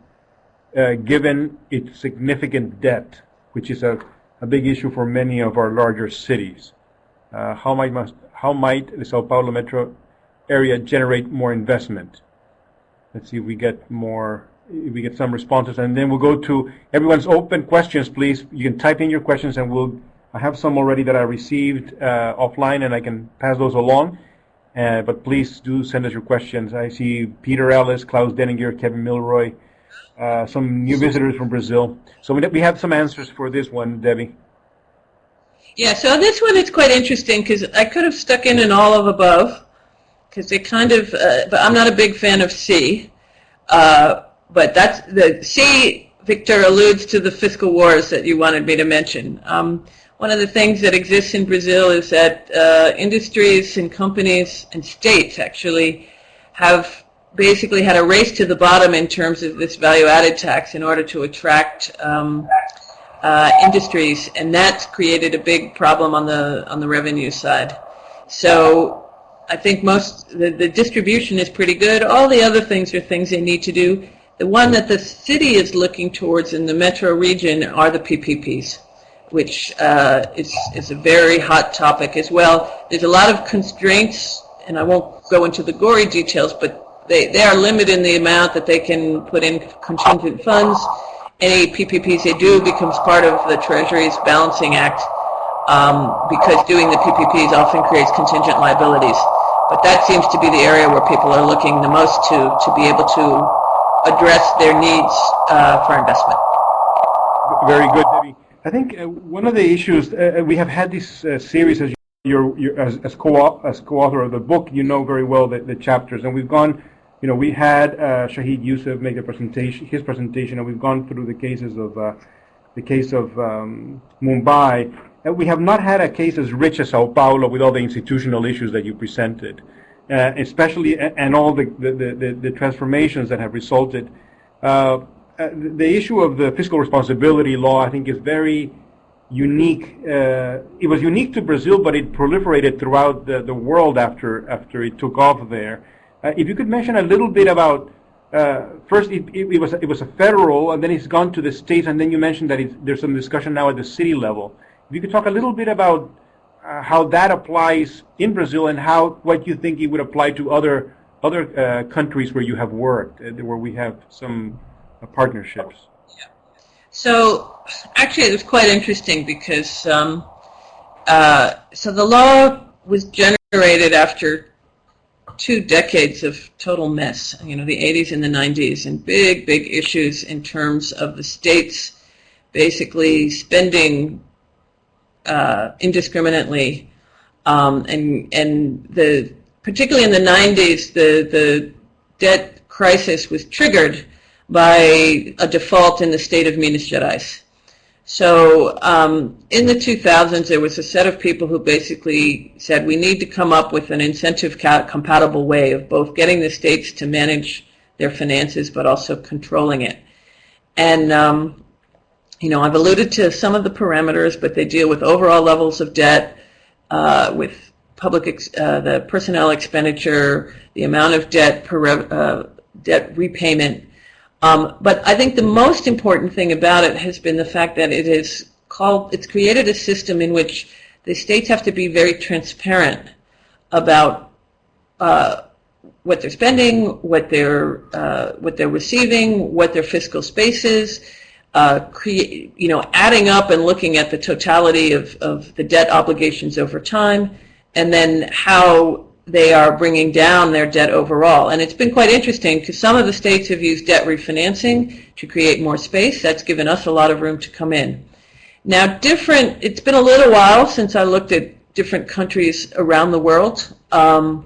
given its significant debt, which is a big issue for many of our larger cities? How might the Sao Paulo metro area generate more investment? Let's see if we get some responses, and then we'll go to everyone's open questions, please. You can type in your questions, and I have some already that I received offline, and I can pass those along. But please do send us your questions. I see Peter Ellis, Klaus Denninger, Kevin Milroy, some new visitors from Brazil. So we have some answers for this one, Debbie. Yeah, so this one is quite interesting because I could have stuck in all of above because they kind of, but I'm not a big fan of C. But that's the C, Victor, alludes to the fiscal wars that you wanted me to mention. One of the things that exists in Brazil is that industries and companies and states actually have basically had a race to the bottom in terms of this value-added tax in order to attract industries, and that's created a big problem on the revenue side. So I think the distribution is pretty good. All the other things are things they need to do. The one that the city is looking towards in the metro region are the PPPs, which is a very hot topic as well. There's a lot of constraints, and I won't go into the gory details, but they are limited in the amount that they can put in contingent funds. Any PPPs they do becomes part of the Treasury's balancing act, because doing the PPPs often creates contingent liabilities. But that seems to be the area where people are looking the most to be able to address their needs for investment. Very good, Debbie. I think one of the issues, we have had this series as as co-author of the book, you know very well the chapters, and we've gone, we had Shahid Yusuf make his presentation, and we've gone through the case of Mumbai. We have not had a case as rich as Sao Paulo with all the institutional issues that you presented, especially and all the transformations that have resulted. The issue of the fiscal responsibility law, I think, is very unique. It was unique to Brazil, but it proliferated throughout the world after it took off there. If you could mention a little bit about, first it was a federal, and then it's gone to the states, and then you mentioned that there's some discussion now at the city level. If you could talk a little bit about how that applies in Brazil and what you think it would apply to other countries where you have worked, where we have some partnerships. Yeah. So actually, it was quite interesting because so the law was generated after 2 decades of total mess. The 80s and the 90s, and big issues in terms of the states basically spending indiscriminately, and particularly in the 90s, the debt crisis was triggered by a default in the state of Minas Gerais. So in the 2000s, there was a set of people who basically said we need to come up with an incentive-compatible way of both getting the states to manage their finances but also controlling it. And I've alluded to some of the parameters, but they deal with overall levels of debt, with the personnel expenditure, the amount of debt per debt repayment. But I think the most important thing about it has been the fact that it's created a system in which the states have to be very transparent about what they're spending, what they're receiving, what their fiscal space is. Adding up and looking at the totality of the debt obligations over time, and then how they are bringing down their debt overall. And it's been quite interesting because some of the states have used debt refinancing to create more space. That's given us a lot of room to come in. Now, it's been a little while since I looked at different countries around the world. Lily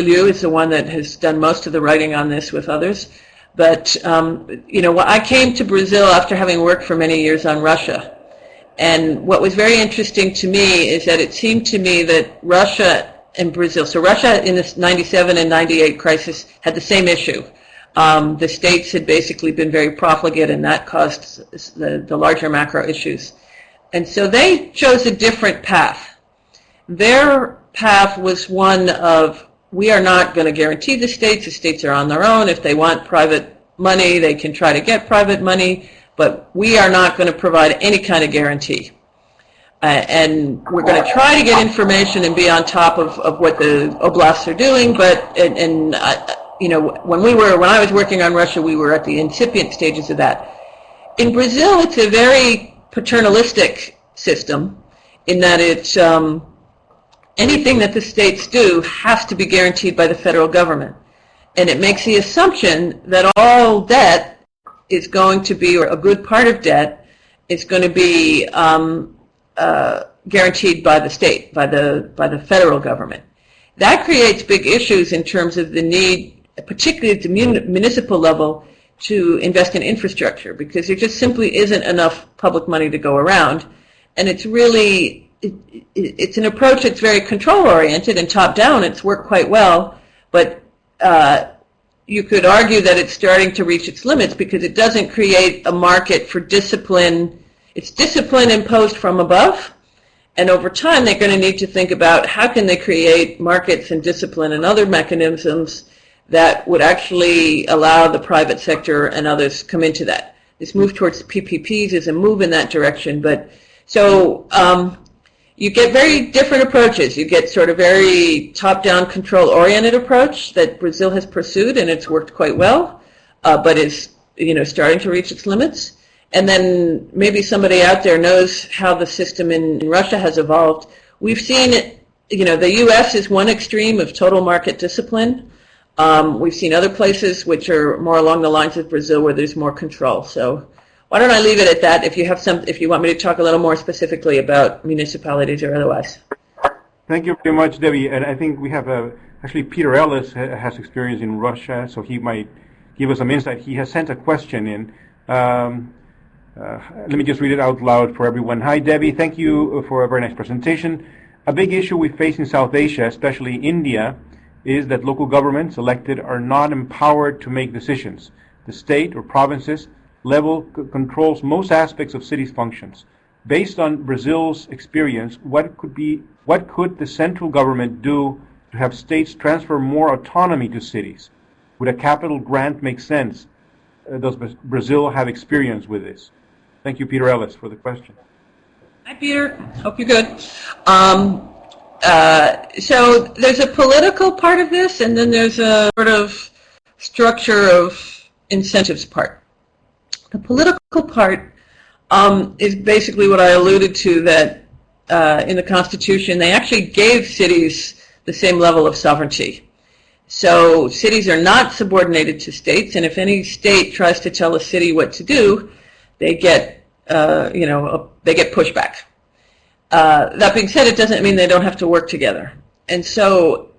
Liu is the one that has done most of the writing on this with others. But, I came to Brazil after having worked for many years on Russia. And what was very interesting to me is that it seemed to me that Russia and Brazil, so Russia in this 97 and 98 crisis had the same issue. The states had basically been very profligate, and that caused the larger macro issues. And so they chose a different path. Their path was one of, we are not going to guarantee the states are on their own. If they want private money, they can try to get private money, but we are not going to provide any kind of guarantee. And we're going to try to get information and be on top of what the oblasts are doing, but when I was working on Russia, we were at the incipient stages of that. In Brazil, it's a very paternalistic system in that it's anything that the states do has to be guaranteed by the federal government. And it makes the assumption that all debt is going to be, or a good part of debt, is going to be guaranteed by the state, by the federal government. That creates big issues in terms of the need, particularly at the municipal level, to invest in infrastructure, because there just simply isn't enough public money to go around. And it's really, it's an approach that's very control-oriented and top-down. It's worked quite well, but you could argue that it's starting to reach its limits because it doesn't create a market for discipline. It's discipline imposed from above, and over time they're going to need to think about how can they create markets and discipline and other mechanisms that would actually allow the private sector and others come into that. This move towards PPPs is a move in that direction, but so you get very different approaches. You get sort of very top-down control-oriented approach that Brazil has pursued, and it's worked quite well, but is starting to reach its limits. And then maybe somebody out there knows how the system in Russia has evolved. We've seen it, the U.S. is one extreme of total market discipline. We've seen other places which are more along the lines of Brazil where there's more control. So why don't I leave it at that if you want me to talk a little more specifically about municipalities or otherwise. Thank you very much, Debbie. And I think we have actually Peter Ellis has experience in Russia, so he might give us some insight. He has sent a question in. Let me just read it out loud for everyone. Hi, Debbie. Thank you for a very nice presentation. A big issue we face in South Asia, especially India, is that local governments elected are not empowered to make decisions. The state or provinces level controls most aspects of cities' functions. Based on Brazil's experience, what could the central government do to have states transfer more autonomy to cities? Would a capital grant make sense? Does Brazil have experience with this? Thank you, Peter Ellis, for the question. Hi, Peter. Hope you're good. So there's a political part of this, and then there's a sort of structure of incentives part. The political part is basically what I alluded to, that in the Constitution they actually gave cities the same level of sovereignty. So cities are not subordinated to states, and if any state tries to tell a city what to do, they get pushback. That being said, it doesn't mean they don't have to work together. And so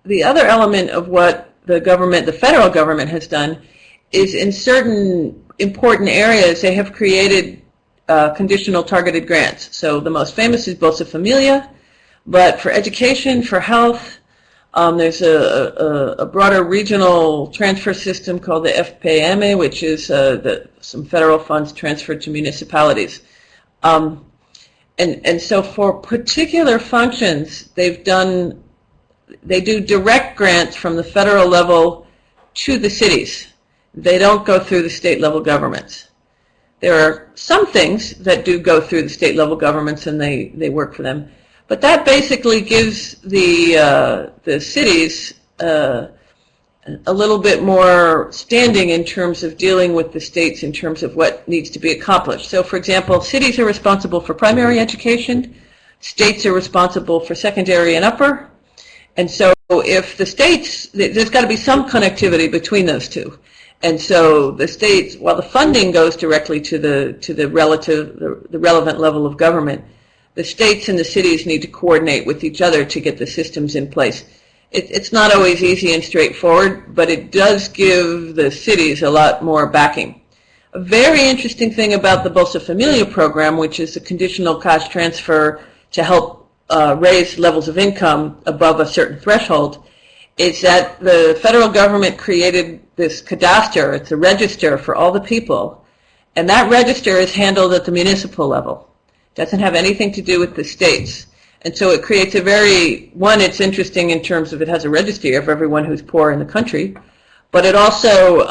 the other element of what the federal government has done is in certain important areas they have created conditional targeted grants. So the most famous is Bolsa Familia, but for education, for health, there's a broader regional transfer system called the FPMR, which is some federal funds transferred to municipalities. And so for particular functions, they do direct grants from the federal level to the cities. They don't go through the state level governments. There are some things that do go through the state level governments and they work for them. But that basically gives the cities a little bit more standing in terms of dealing with the states in terms of what needs to be accomplished. So, for example, cities are responsible for primary education, states are responsible for secondary and upper, and so if the states, there's got to be some connectivity between those two. And so the states, while the funding goes directly to the relevant level of government, the states and the cities need to coordinate with each other to get the systems in place. It's not always easy and straightforward, but it does give the cities a lot more backing. A very interesting thing about the Bolsa Familia program, which is a conditional cash transfer to help raise levels of income above a certain threshold, is that the federal government created this cadastre. It's a register for all the people, and that register is handled at the municipal level. It doesn't have anything to do with the states. And so it creates it's interesting in terms of it has a registry of everyone who's poor in the country, but it also,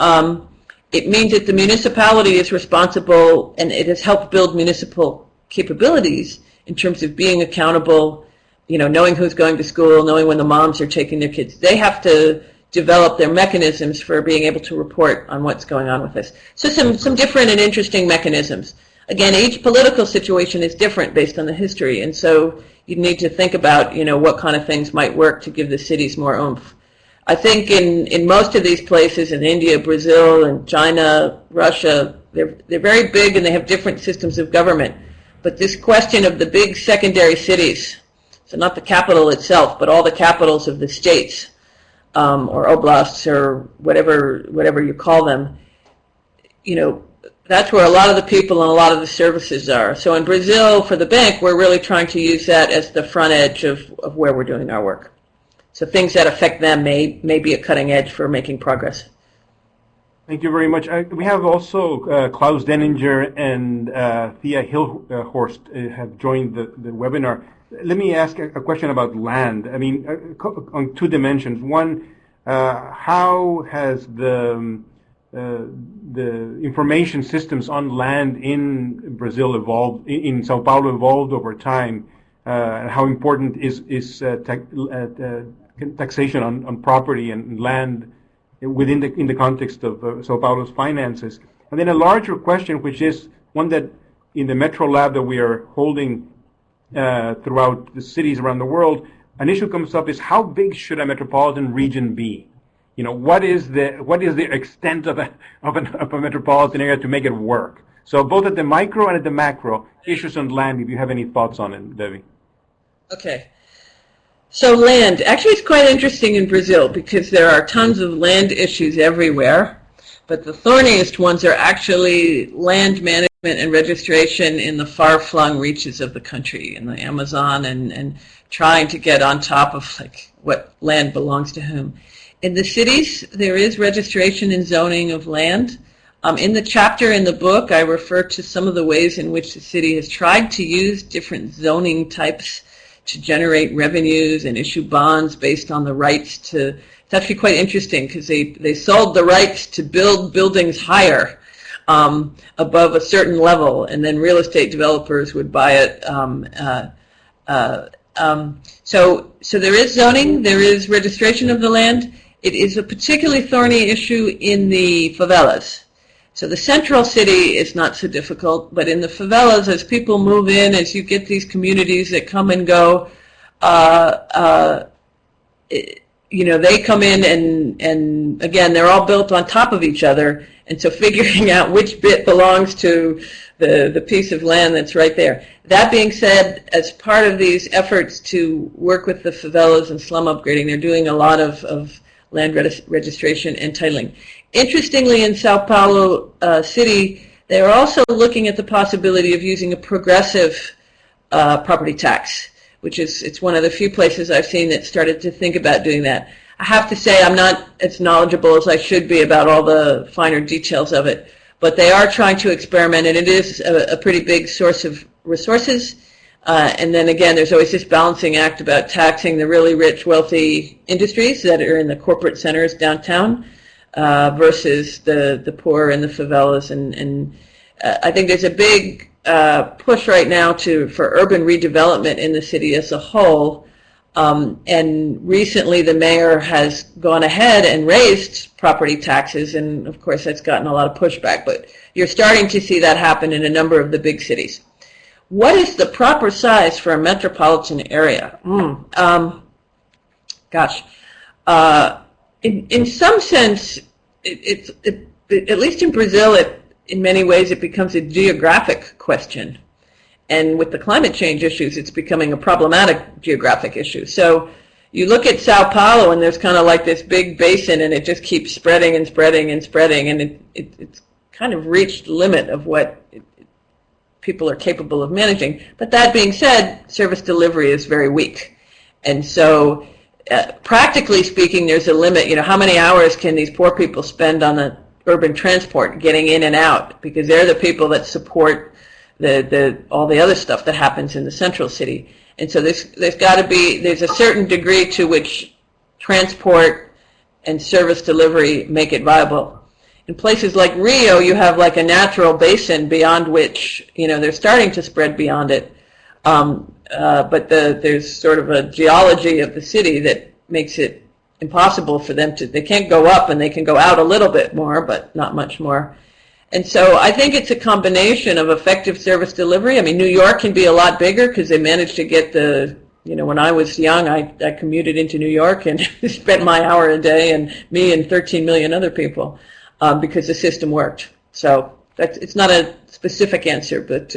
it means that the municipality is responsible, and it has helped build municipal capabilities in terms of being accountable, knowing who's going to school, knowing when the moms are taking their kids. They have to develop their mechanisms for being able to report on what's going on with this. So some different and interesting mechanisms. Again, each political situation is different based on the history, and so you need to think about, what kind of things might work to give the cities more oomph. I think in most of these places, in India, Brazil, and China, Russia, they're very big and they have different systems of government. But this question of the big secondary cities, so not the capital itself, but all the capitals of the states, or oblasts, or whatever you call them, that's where a lot of the people and a lot of the services are. So in Brazil, for the bank, we're really trying to use that as the front edge of where we're doing our work. So things that affect them may be a cutting edge for making progress. Thank you very much. We have also Klaus Denninger and Thea Hilhorst have joined the webinar. Let me ask a question about land. I mean, on two dimensions. One, how has the information systems on land in Brazil evolved, in Sao Paulo evolved over time, and how important is taxation on property and land within in the context of Sao Paulo's finances. And then a larger question, which is one that in the Metro Lab that we are holding throughout the cities around the world, an issue comes up is how big should a metropolitan region be? You know, what is the extent of a metropolitan area to make it work? So both at the micro and at the macro, issues on land, if you have any thoughts on it, Debbie. Okay. So land, actually it's quite interesting in Brazil because there are tons of land issues everywhere, but the thorniest ones are actually land management and registration in the far-flung reaches of the country, in the Amazon, and trying to get on top of like what land belongs to whom. In the cities, there is registration and zoning of land. In the chapter in the book, I refer to some of the ways in which the city has tried to use different zoning types to generate revenues and issue bonds based on the rights to. It's actually quite interesting because they sold the rights to build buildings higher above a certain level, and then real estate developers would buy it. So there is zoning, there is registration of the land. It is a particularly thorny issue in the favelas. So the central city is not so difficult, but in the favelas, as people move in, as you get these communities that come and go, they come in and again, they're all built on top of each other, and so figuring out which bit belongs to the piece of land that's right there. That being said, as part of these efforts to work with the favelas and slum upgrading, they're doing a lot of land registration and titling. Interestingly, in Sao Paulo City, they are also looking at the possibility of using a progressive property tax, which it's one of the few places I've seen that started to think about doing that. I have to say I'm not as knowledgeable as I should be about all the finer details of it, but they are trying to experiment, and it is a pretty big source of resources. And then again, there's always this balancing act about taxing the really rich, wealthy industries that are in the corporate centers downtown versus the poor in the favelas. And I think there's a big push right now for urban redevelopment in the city as a whole. And recently the mayor has gone ahead and raised property taxes, and of course that's gotten a lot of pushback. But you're starting to see that happen in a number of the big cities. What is the proper size for a metropolitan area? In some sense, at least in Brazil, in many ways it becomes a geographic question. And with the climate change issues, it's becoming a problematic geographic issue. So you look at Sao Paulo, and there's kind of like this big basin, and it just keeps spreading and spreading and spreading, and it's kind of reached the limit of what people are capable of managing. But that being said, service delivery is very weak. And so practically speaking, there's a limit. You know, how many hours can these poor people spend on the urban transport getting in and out? Because they're the people that support all the other stuff that happens in the central city. And so there's a certain degree to which transport and service delivery make it viable. In places like Rio, you have like a natural basin beyond which, they're starting to spread beyond it. But there's sort of a geology of the city that makes it impossible for them they can't go up, and they can go out a little bit more, but not much more. And so I think it's a combination of effective service delivery. I mean, New York can be a lot bigger because they managed to get when I was young, I commuted into New York and spent my hour a day, and me and 13 million other people, because the system worked. So it's not a specific answer, but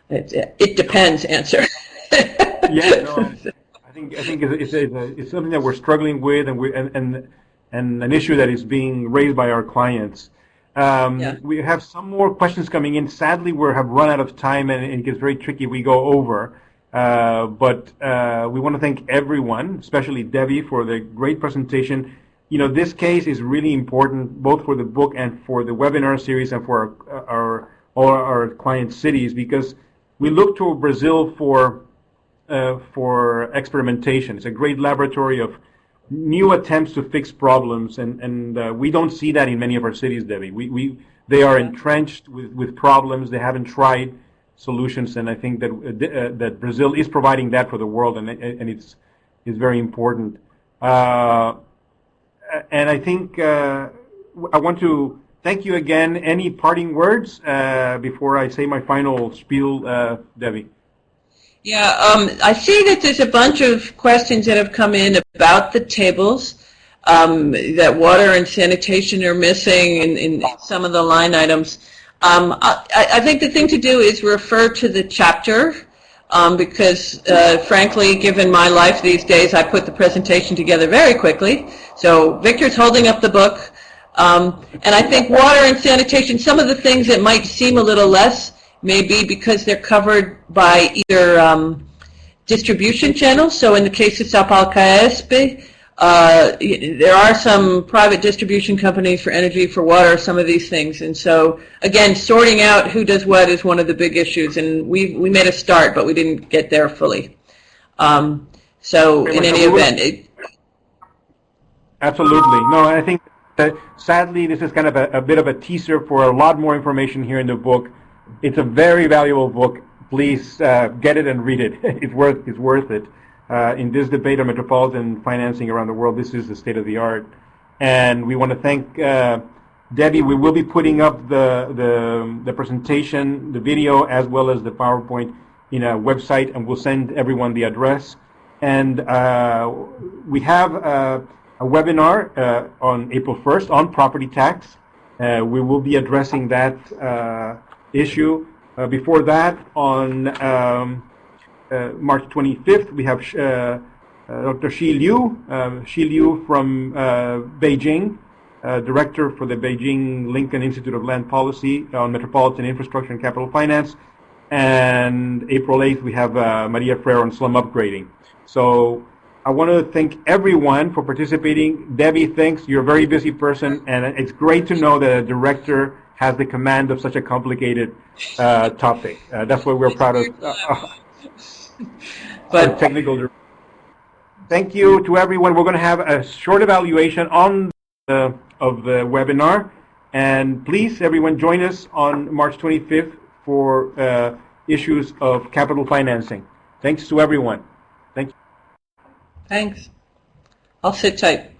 it depends answer. Yeah, no, I think it's something that we're struggling with, and an issue that is being raised by our clients. We have some more questions coming in. Sadly, we have run out of time, and it gets very tricky if we go over. But we want to thank everyone, especially Debbie, for the great presentation. This case is really important, both for the book and for the webinar series and for all our client cities, because we look to Brazil for experimentation. It's a great laboratory of new attempts to fix problems, and we don't see that in many of our cities, Debbie. They are entrenched with problems. They haven't tried solutions, and I think that that Brazil is providing that for the world, and it's very important. And I think I want to thank you again. Any parting words before I say my final spiel, Debbie? Yeah, I see that there's a bunch of questions that have come in about the tables, that water and sanitation are missing in some of the line items. I think the thing to do is refer to the chapter, because frankly, given my life these days, I put the presentation together very quickly. So Victor's holding up the book. And I think water and sanitation, some of the things that might seem a little less may be because they're covered by either distribution channels. So in the case of Sao Paulo Caesp, there are some private distribution companies for energy, for water, some of these things. And so, again, sorting out who does what is one of the big issues. And we made a start, but we didn't get there fully. So in any event. Absolutely. No, I think that sadly this is kind of a bit of a teaser for a lot more information here in the book. It's a very valuable book. Please get it and read it. It's worth it. In this debate on metropolitan financing around the world, this is the state of the art. And we want to thank Debbie. We will be putting up the presentation, the video, as well as the PowerPoint in a website, and we'll send everyone the address. And we have a webinar on April 1st on property tax. We will be addressing that issue. Before that, on March 25th, we have Dr. Xi Liu from Beijing, Director for the Beijing Lincoln Institute of Land Policy on Metropolitan Infrastructure and Capital Finance. And April 8th, we have Maria Freire on slum upgrading. So I want to thank everyone for participating. Debbie, thanks. You're a very busy person, and it's great to know that a director has the command of such a complicated topic. That's what we're proud of. But technical. Thank you to everyone. We're going to have a short evaluation of the webinar, and please, everyone, join us on March 25th for issues of capital financing. Thanks to everyone. Thank you. Thanks. I'll sit tight.